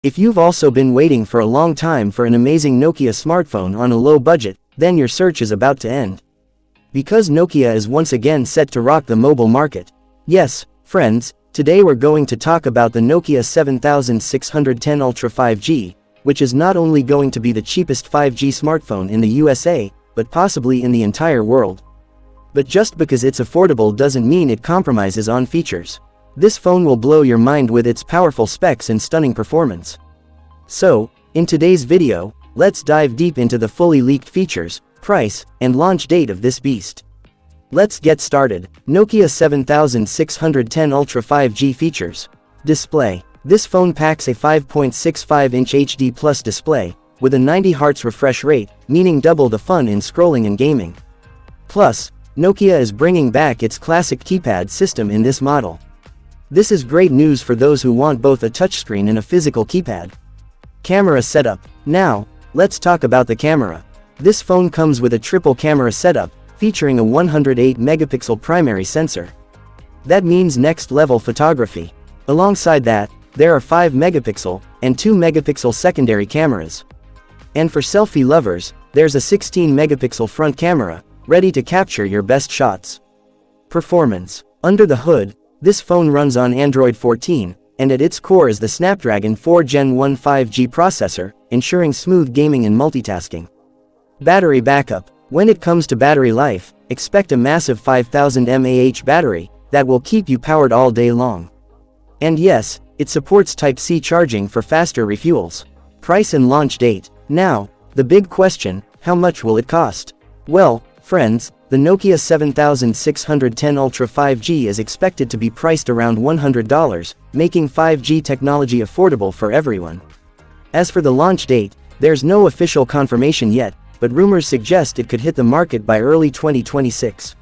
If you've also been waiting for a long time for an amazing Nokia smartphone on a low budget, then your search is about to end. Because Nokia is once again set to rock the mobile market. Yes, friends, today we're going to talk about the Nokia 7610 Ultra 5G, which is not only going to be the cheapest 5G smartphone in the USA, but possibly in the entire world. But just because it's affordable doesn't mean it compromises on features. This phone will blow your mind with its powerful specs and stunning performance. So, in today's video, let's dive deep into the fully leaked features, price, and launch date of this beast. Let's get started. Nokia 7610 Ultra 5G features. Display. This phone packs a 5.65-inch HD Plus display, with a 90 Hz refresh rate, meaning double the fun in scrolling and gaming. Plus, Nokia is bringing back its classic keypad system in this model. This is great news for those who want both a touchscreen and a physical keypad. Camera setup. Now, let's talk about the camera. This phone comes with a triple camera setup, featuring a 108-megapixel primary sensor. That means next-level photography. Alongside that, there are 5-megapixel and 2-megapixel secondary cameras. And for selfie lovers, there's a 16-megapixel front camera, ready to capture your best shots. Performance. Under the hood, this phone runs on Android 14, and at its core is the Snapdragon 4 Gen 1 5G processor, ensuring smooth gaming and multitasking. Battery backup. When it comes to battery life, expect a massive 5000 mAh battery that will keep you powered all day long. And yes, it supports Type-C charging for faster refuels. Price and launch date. Now, the big question, how much will it cost? Well, friends, the Nokia 7610 Ultra 5G is expected to be priced around $100, making 5G technology affordable for everyone. As for the launch date, there's no official confirmation yet, but rumors suggest it could hit the market by early 2026.